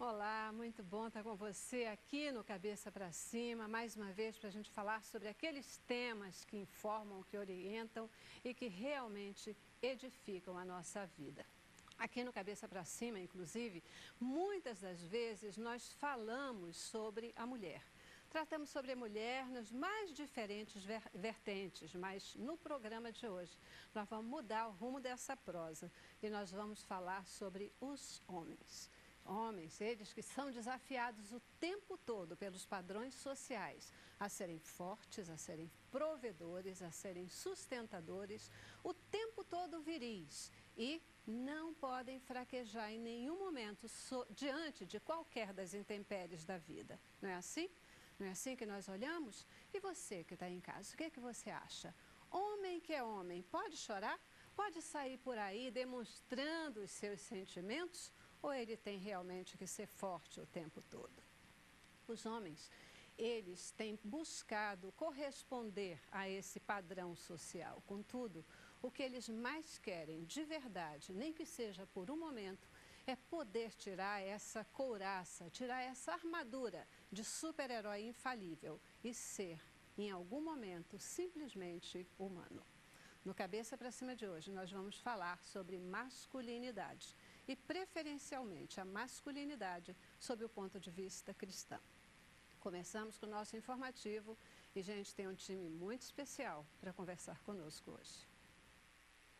Olá, muito bom estar com você aqui no Cabeça para Cima, mais uma vez para a gente falar sobre aqueles temas que informam, que orientam e que realmente edificam a nossa vida. Aqui no Cabeça para Cima, inclusive, muitas das vezes nós falamos sobre a mulher. Tratamos sobre a mulher nas mais diferentes vertentes, mas no programa de hoje nós vamos mudar o rumo dessa prosa e nós vamos falar sobre os homens. Homens, eles que são desafiados o tempo todo pelos padrões sociais a serem fortes, a serem provedores, a serem sustentadores, o tempo todo viris e não podem fraquejar em nenhum momento diante de qualquer das intempéries da vida. Não é assim? Não é assim que nós olhamos? E você que está em casa, o que você acha? Homem que é homem, pode chorar? Pode sair por aí demonstrando os seus sentimentos? Ou ele tem realmente que ser forte o tempo todo? Os homens, eles têm buscado corresponder a esse padrão social. Contudo, o que eles mais querem de verdade, nem que seja por um momento, é poder tirar essa couraça, tirar essa armadura de super-herói infalível e ser, em algum momento, simplesmente humano. No Cabeça para Cima de hoje, nós vamos falar sobre masculinidade e, preferencialmente, a masculinidade sob o ponto de vista cristão. Começamos com o nosso informativo e a gente tem um time muito especial para conversar conosco hoje.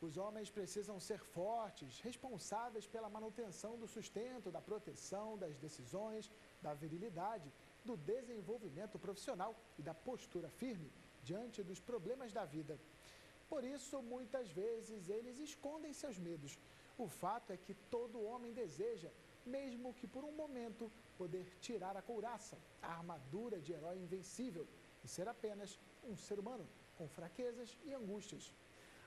Os homens precisam ser fortes, responsáveis pela manutenção do sustento, da proteção, das decisões, da virilidade, do desenvolvimento profissional e da postura firme diante dos problemas da vida. Por isso, muitas vezes, eles escondem seus medos. O fato é que todo homem deseja, mesmo que por um momento, poder tirar a couraça, a armadura de herói invencível e ser apenas um ser humano com fraquezas e angústias.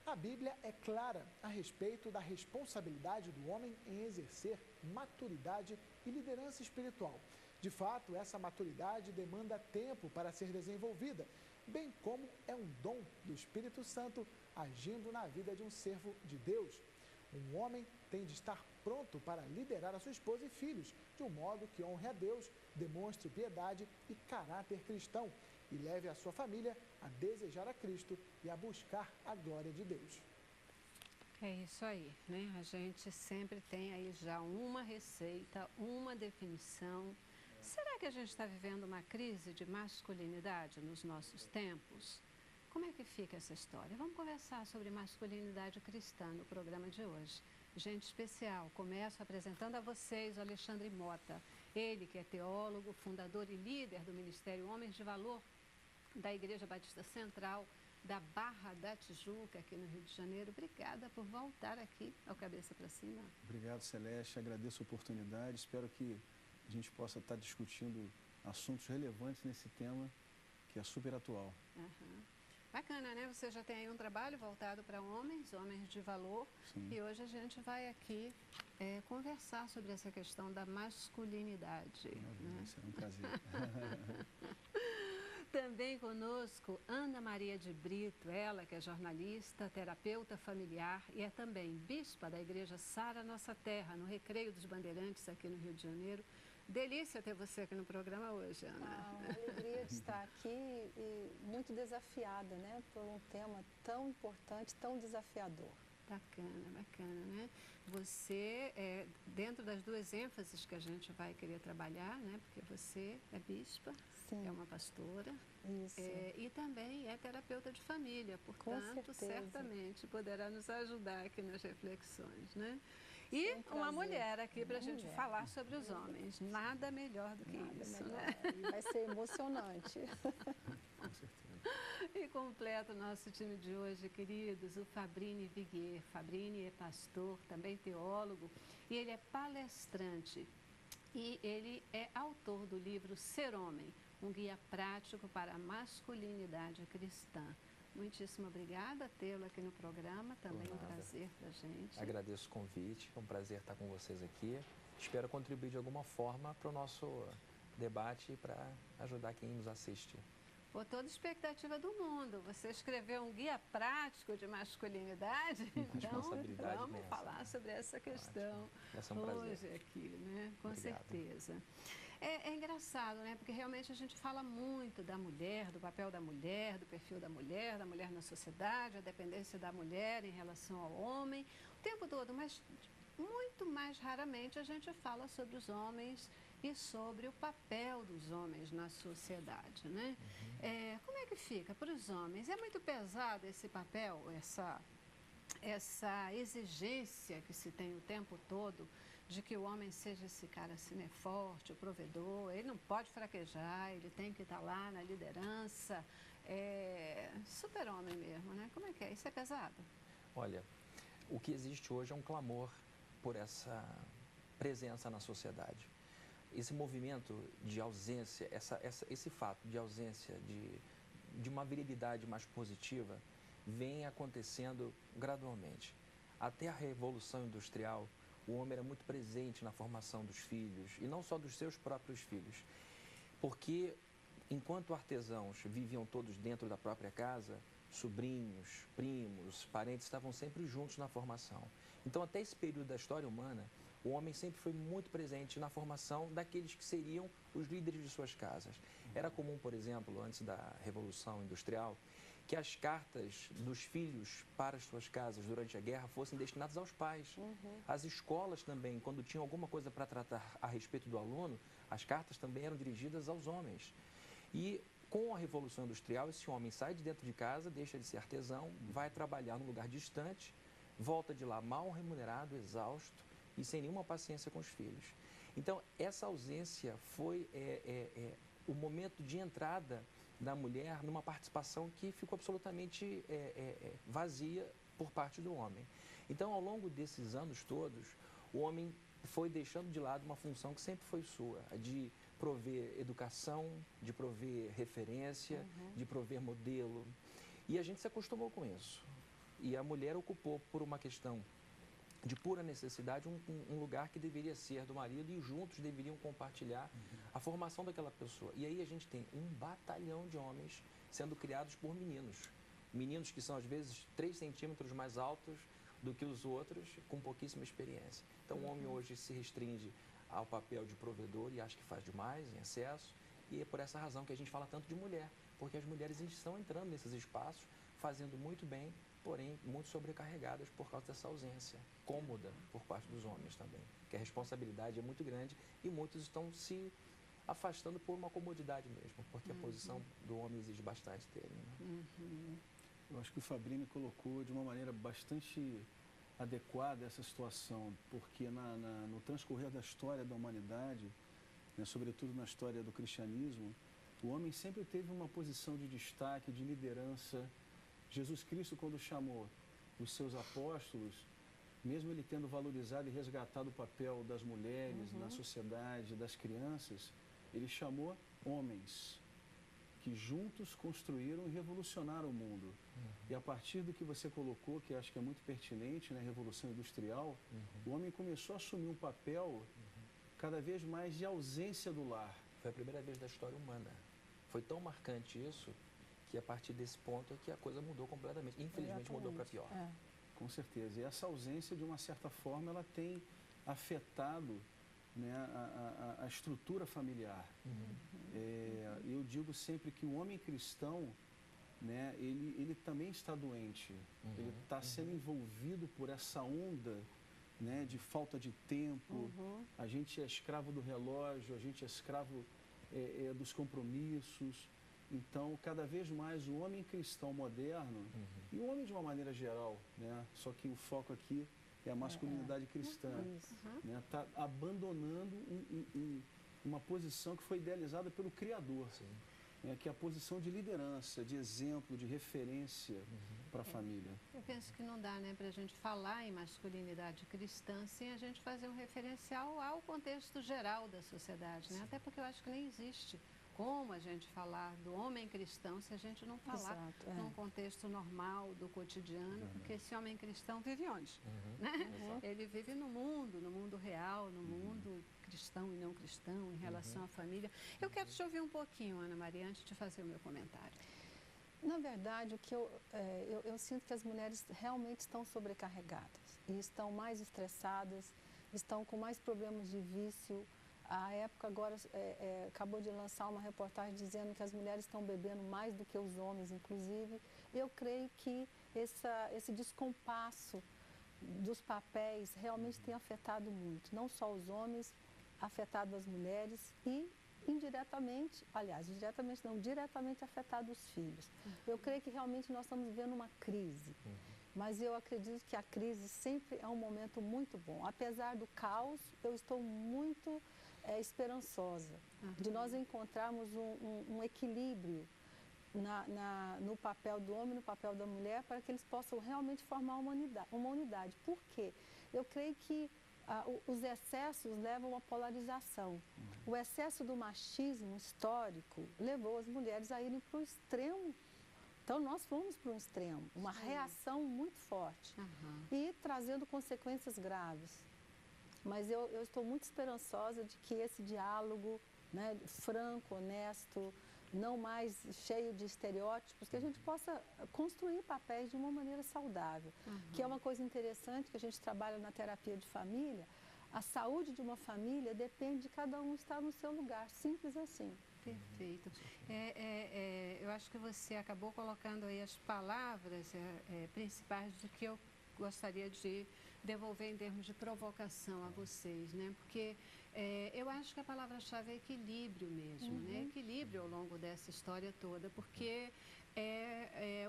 A Bíblia é clara a respeito da responsabilidade do homem em exercer maturidade e liderança espiritual. De fato, essa maturidade demanda tempo para ser desenvolvida, bem como é um dom do Espírito Santo agindo na vida de um servo de Deus. Um homem tem de estar pronto para liderar a sua esposa e filhos, de um modo que honre a Deus, demonstre piedade e caráter cristão e leve a sua família a desejar a Cristo e a buscar a glória de Deus. É isso aí, né? A gente sempre tem aí já uma receita, uma definição. Será que a gente está vivendo uma crise de masculinidade nos nossos tempos? Como é que fica essa história? Vamos conversar sobre masculinidade cristã no programa de hoje. Gente especial, começo apresentando a vocês o Alexandre Mota. Ele que é teólogo, fundador e líder do Ministério Homens de Valor da Igreja Batista Central da Barra da Tijuca, aqui no Rio de Janeiro. Obrigada por voltar aqui ao Cabeça para Cima. Obrigado, Celeste. Agradeço a oportunidade. Espero que a gente possa estar discutindo assuntos relevantes nesse tema que é super atual. Bacana, né? Você já tem aí um trabalho voltado para homens de valor. Sim. E hoje a gente vai aqui conversar sobre essa questão da masculinidade. Né? Será um prazer. Também conosco Ana Maria de Brito, ela que é jornalista, terapeuta familiar e é também bispa da Igreja Sara Nossa Terra, no Recreio dos Bandeirantes, aqui no Rio de Janeiro. Delícia ter você aqui no programa hoje, Ana. Uma alegria de estar aqui e muito desafiada, né, por um tema tão importante, tão desafiador. Bacana, bacana, né? Você, dentro das duas ênfases que a gente vai querer trabalhar, né? Porque você é bispa, Sim. é uma pastora. Isso. E também é terapeuta de família, portanto, certamente poderá nos ajudar aqui nas reflexões, né? E uma mulher aqui para a gente falar sobre os homens. Nada melhor do que isso, né? Vai ser emocionante. Com certeza. E completa o nosso time de hoje, queridos, o Fabrini Viguier. Fabrini é pastor, também teólogo, e ele é palestrante. E ele é autor do livro Ser Homem, um guia prático para a masculinidade cristã. Muitíssimo obrigada tê-lo aqui no programa, também um prazer para a gente. Agradeço o convite, é um prazer estar com vocês aqui. Espero contribuir de alguma forma para o nosso debate e para ajudar quem nos assiste. Por toda expectativa do mundo. Você escreveu um guia prático de masculinidade, então Responsabilidade vamos imensa, falar né? sobre essa questão Vai ser um prazer. hoje aqui, né? Com Obrigado. certeza. É engraçado, né? Porque realmente a gente fala muito da mulher, do papel da mulher, do perfil da mulher na sociedade, a dependência da mulher em relação ao homem, o tempo todo, mas muito mais raramente a gente fala sobre os homens e sobre o papel dos homens na sociedade, né? Como é que fica para os homens? É muito pesado esse papel, essa exigência que se tem o tempo todo de que o homem seja esse cara assim, né, forte, o provedor, ele não pode fraquejar, ele tem que estar lá na liderança, super-homem mesmo, né? Como é que é? Isso é pesado? Olha, o que existe hoje é um clamor por essa presença na sociedade. Esse movimento de ausência, esse fato de ausência de uma virilidade mais positiva vem acontecendo gradualmente. Até a Revolução Industrial, o homem era muito presente na formação dos filhos, e não só dos seus próprios filhos. Porque, enquanto artesãos viviam todos dentro da própria casa, sobrinhos, primos, parentes estavam sempre juntos na formação. Então, até esse período da história humana, o homem sempre foi muito presente na formação daqueles que seriam os líderes de suas casas. Era comum, por exemplo, antes da Revolução Industrial, que as cartas dos filhos para as suas casas durante a guerra fossem destinadas aos pais. As escolas também, quando tinham alguma coisa para tratar a respeito do aluno, as cartas também eram dirigidas aos homens. E com a Revolução Industrial, esse homem sai de dentro de casa, deixa de ser artesão, vai trabalhar num lugar distante, volta de lá mal remunerado, exausto e sem nenhuma paciência com os filhos. Então, essa ausência foi o momento de entrada da mulher numa participação que ficou absolutamente vazia por parte do homem. Então, ao longo desses anos todos, o homem foi deixando de lado uma função que sempre foi sua, a de prover educação, de prover referência, de prover modelo. E a gente se acostumou com isso. E a mulher ocupou, por uma questão de pura necessidade, um lugar que deveria ser do marido, e juntos deveriam compartilhar a formação daquela pessoa. E aí a gente tem um batalhão de homens sendo criados por meninos. Meninos que são, às vezes, 3 centímetros mais altos do que os outros, com pouquíssima experiência. Então, o homem hoje se restringe ao papel de provedor e acha que faz demais, em excesso. E é por essa razão que a gente fala tanto de mulher, porque as mulheres estão entrando nesses espaços, fazendo muito bem, porém muito sobrecarregadas por causa dessa ausência cômoda por parte dos homens também, que a responsabilidade é muito grande e muitos estão se afastando por uma comodidade mesmo, porque a posição do homem exige bastante dele, né? Eu acho que o Fabrini colocou de uma maneira bastante adequada essa situação, porque no transcorrer da história da humanidade, né, sobretudo na história do cristianismo, o homem sempre teve uma posição de destaque, de liderança. Jesus Cristo, quando chamou os seus apóstolos, mesmo ele tendo valorizado e resgatado o papel das mulheres na sociedade, das crianças, ele chamou homens que juntos construíram e revolucionaram o mundo. E a partir do que você colocou, que acho que é muito pertinente, né, Revolução Industrial, o homem começou a assumir um papel cada vez mais de ausência do lar. Foi a primeira vez da história humana. Foi tão marcante isso que a partir desse ponto é que a coisa mudou completamente. Infelizmente mudou para pior. Com certeza. E essa ausência, de uma certa forma, ela tem afetado, né, a estrutura familiar. Eu digo sempre que o homem cristão, né, ele também está doente. Ele está sendo envolvido por essa onda, né, de falta de tempo. A gente é escravo do relógio, a gente é escravo dos compromissos. Então, cada vez mais o homem cristão moderno, e o homem de uma maneira geral, né, só que o foco aqui é a masculinidade cristã, né, está abandonando uma posição que foi idealizada pelo Criador, né, que é a posição de liderança, de exemplo, de referência para a família. Eu penso que não dá, né, para a gente falar em masculinidade cristã sem a gente fazer um referencial ao contexto geral da sociedade, né? Até porque eu acho que nem existe como a gente falar do homem cristão se a gente não falar Exato, num contexto normal do cotidiano, porque esse homem cristão vive onde? Né? Ele vive no mundo real, no mundo cristão e não cristão, em relação à família. Eu quero te ouvir um pouquinho, Ana Maria, antes de fazer o meu comentário. Na verdade, o que eu sinto que as mulheres realmente estão sobrecarregadas e estão mais estressadas, estão com mais problemas de vício. A época agora acabou de lançar uma reportagem dizendo que as mulheres estão bebendo mais do que os homens, inclusive. Eu creio que esse descompasso dos papéis realmente tem afetado muito, não só os homens, afetado as mulheres e indiretamente, aliás, indiretamente não, diretamente afetado os filhos. Eu creio que realmente nós estamos vivendo uma crise, mas eu acredito que a crise sempre é um momento muito bom. Apesar do caos, eu estou muito esperançosa de nós encontrarmos um equilíbrio no papel do homem e no papel da mulher para que eles possam realmente formar uma unidade. Por quê? Eu creio que os excessos levam à polarização. O excesso do machismo histórico levou as mulheres a irem para o extremo. Então, nós fomos para um extremo, uma reação muito forte e trazendo consequências graves. Mas eu estou muito esperançosa de que esse diálogo, né, franco, honesto, não mais cheio de estereótipos, que a gente possa construir papéis de uma maneira saudável. Que é uma coisa interessante que a gente trabalha na terapia de família. A saúde de uma família depende de cada um estar no seu lugar, simples assim. Perfeito. Eu acho que você acabou colocando aí as palavras principais do que eu gostaria de devolver em termos de provocação a vocês, né? Porque eu acho que a palavra-chave é equilíbrio mesmo, né? Equilíbrio ao longo dessa história toda, porque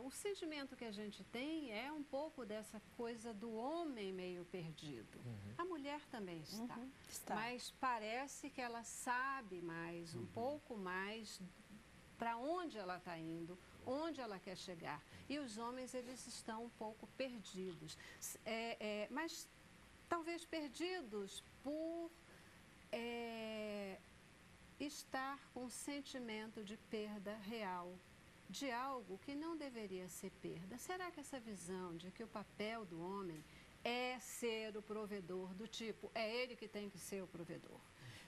o sentimento que a gente tem é um pouco dessa coisa do homem meio perdido. A mulher também está, mas parece que ela sabe mais, um pouco mais para onde ela está indo, onde ela quer chegar. E os homens, eles estão um pouco perdidos. Mas talvez perdidos por estar com sentimento de perda real, de algo que não deveria ser perda. Será que essa visão de que o papel do homem é ser o provedor, do tipo, é ele que tem que ser o provedor,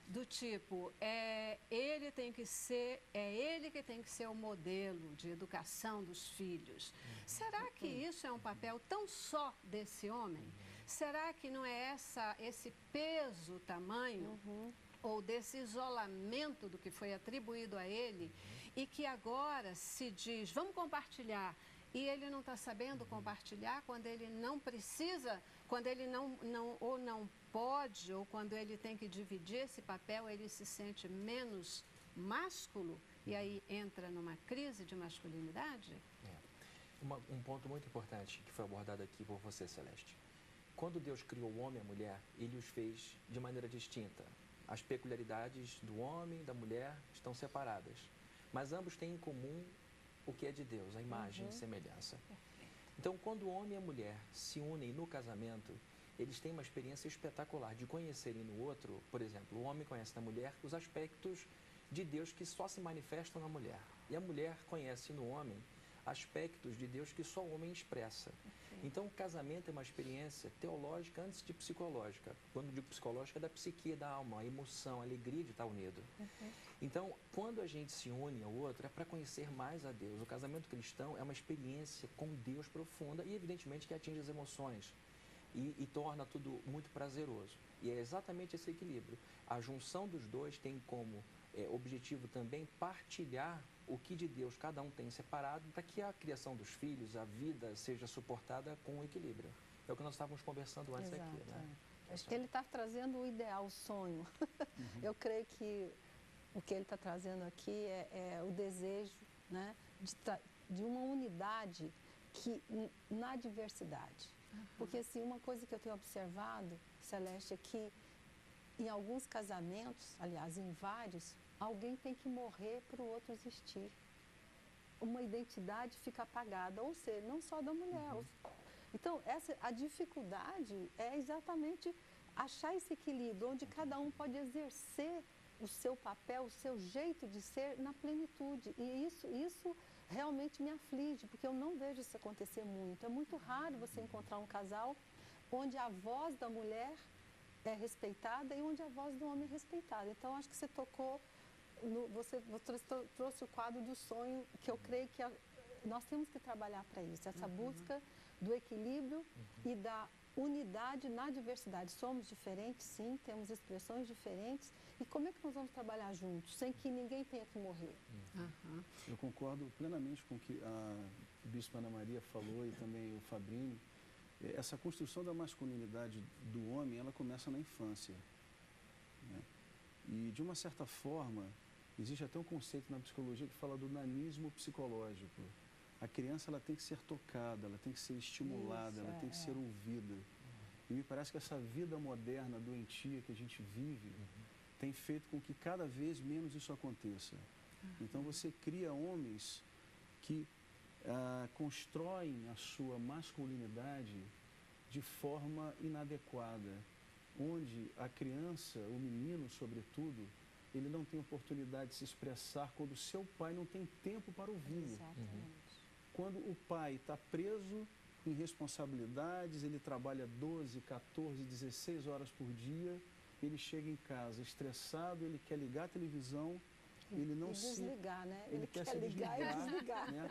do tipo, é ele que tem que ser o modelo de educação dos filhos. Será que isso é um papel tão só desse homem? Será que não é esse peso, tamanho, ou desse isolamento do que foi atribuído a ele, e que agora se diz, vamos compartilhar, e ele não está sabendo compartilhar quando ele não precisa, quando ele não pode, ou quando ele tem que dividir esse papel, ele se sente menos másculo, e aí entra numa crise de masculinidade? Um ponto muito importante que foi abordado aqui por você, Celeste. Quando Deus criou o homem e a mulher, Ele os fez de maneira distinta. As peculiaridades do homem e da mulher estão separadas, mas ambos têm em comum o que é de Deus, a imagem e semelhança. Então, quando o homem e a mulher se unem no casamento, eles têm uma experiência espetacular de conhecerem no outro. Por exemplo, o homem conhece na mulher os aspectos de Deus que só se manifestam na mulher, e a mulher conhece no homem aspectos de Deus que só o homem expressa. Então, o casamento é uma experiência teológica antes de psicológica. Quando digo psicológica, é da psique, da alma, a emoção, a alegria de estar unido. Então, quando a gente se une ao outro, é para conhecer mais a Deus. O casamento cristão é uma experiência com Deus profunda e, evidentemente, que atinge as emoções e torna tudo muito prazeroso. E é exatamente esse equilíbrio. A junção dos dois tem como objetivo também partilhar o que de Deus cada um tem separado, para que a criação dos filhos, a vida, seja suportada com equilíbrio. É o que nós estávamos conversando antes aqui, né? Acho que ele está trazendo o ideal, o sonho. Eu creio que o que ele está trazendo aqui é o desejo, né, de uma unidade na diversidade. Porque, assim, uma coisa que eu tenho observado, Celeste, é que em alguns casamentos, aliás, em vários, alguém tem que morrer para o outro existir. Uma identidade fica apagada, ou seja, não só da mulher. Então, a dificuldade é exatamente achar esse equilíbrio, onde cada um pode exercer o seu papel, o seu jeito de ser na plenitude. E isso realmente me aflige, porque eu não vejo isso acontecer muito. É muito raro você encontrar um casal onde a voz da mulher é respeitada e onde a voz do homem é respeitada. Então, acho que você tocou, você trouxe o quadro do sonho, que eu creio que nós temos que trabalhar para isso, essa busca do equilíbrio e da unidade na diversidade. Somos diferentes, sim, temos expressões diferentes. E como é que nós vamos trabalhar juntos, sem que ninguém tenha que morrer? Eu concordo plenamente com o que a Bispa Ana Maria falou e também o Fabrício. Essa construção da masculinidade do homem, ela começa na infância, né? E, de uma certa forma, existe até um conceito na psicologia que fala do nanismo psicológico. A criança, ela tem que ser tocada, ela tem que ser estimulada, ela tem que ser ouvida. E me parece que essa vida moderna, doentia que a gente vive, tem feito com que cada vez menos isso aconteça. Então, você cria homens que constroem a sua masculinidade de forma inadequada, onde a criança, o menino, sobretudo, ele não tem oportunidade de se expressar quando o seu pai não tem tempo para ouvi-lo. Quando o pai está preso em responsabilidades, ele trabalha 12, 14, 16 horas por dia, ele chega em casa estressado, ele quer ligar a televisão, ele não se... desligar, né? Ele quer se ligar e desligar. Né?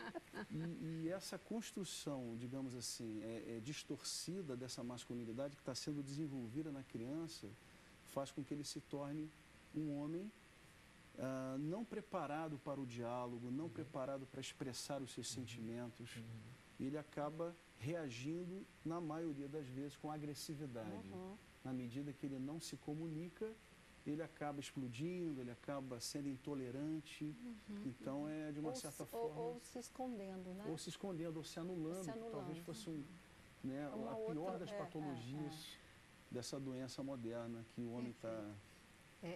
E essa construção, digamos assim, distorcida dessa masculinidade que está sendo desenvolvida na criança, faz com que ele se torne um homem não preparado para o diálogo, não preparado para expressar os seus sentimentos. Ele acaba reagindo, na maioria das vezes, com agressividade. Na medida que ele não se comunica, ele acaba explodindo, ele acaba sendo intolerante. Então, de uma certa forma... Ou se escondendo, né? Ou se escondendo, ou se anulando. Que talvez fosse a pior das patologias dessa doença moderna que o homem está...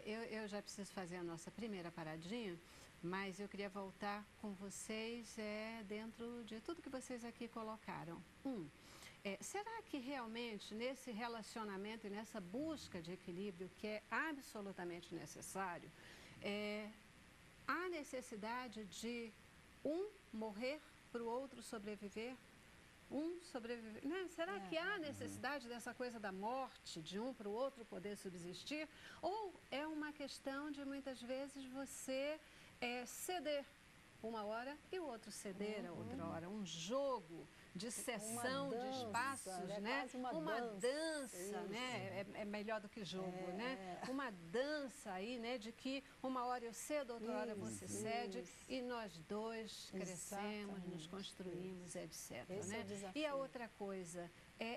Eu já preciso fazer a nossa primeira paradinha, mas eu queria voltar com vocês dentro de tudo que vocês aqui colocaram. Será que realmente nesse relacionamento e nessa busca de equilíbrio que é absolutamente necessário, há necessidade de um morrer para o outro sobreviver? Né? Será que há necessidade dessa coisa da morte, de um para o outro poder subsistir? Ou é uma questão de, muitas vezes, você ceder uma hora e o outro ceder a outra hora? Um jogo de cessão de espaços, né? Uma dança, né? É melhor do que jogo, né? Uma dança aí, né? De que uma hora eu cedo, outra hora você cede e nós dois crescemos, nos construímos, etc. Né? E a outra coisa,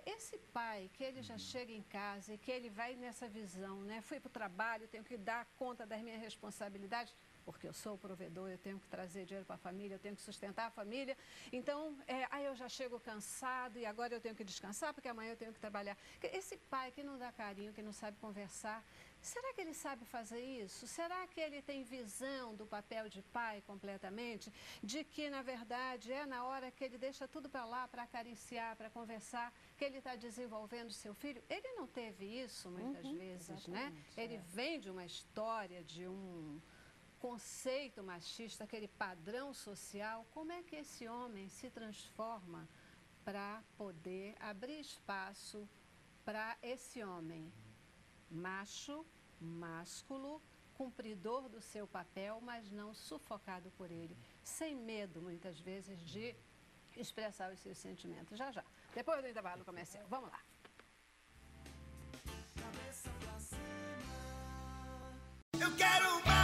esse pai que ele já chega em casa e que ele vai nessa visão, né? Fui para o trabalho, tenho que dar conta das minhas responsabilidades, porque eu sou o provedor, eu tenho que trazer dinheiro para a família, eu tenho que sustentar a família. Então, aí eu já chego cansado e agora eu tenho que descansar porque amanhã eu tenho que trabalhar. Esse pai que não dá carinho, que não sabe conversar, será que ele sabe fazer isso? Será que ele tem visão do papel de pai completamente? De que, na verdade, na hora que ele deixa tudo para lá, para acariciar, para conversar, que ele está desenvolvendo seu filho? Ele não teve isso muitas vezes, né? Ele vem de uma história, de um conceito machista, aquele padrão social. Como é que esse homem se transforma para poder abrir espaço para esse homem macho, másculo, cumpridor do seu papel, mas não sufocado por ele, sem medo, muitas vezes, de expressar os seus sentimentos? Já, já. Depois do intervalo comercial. Vamos lá. Eu quero mais.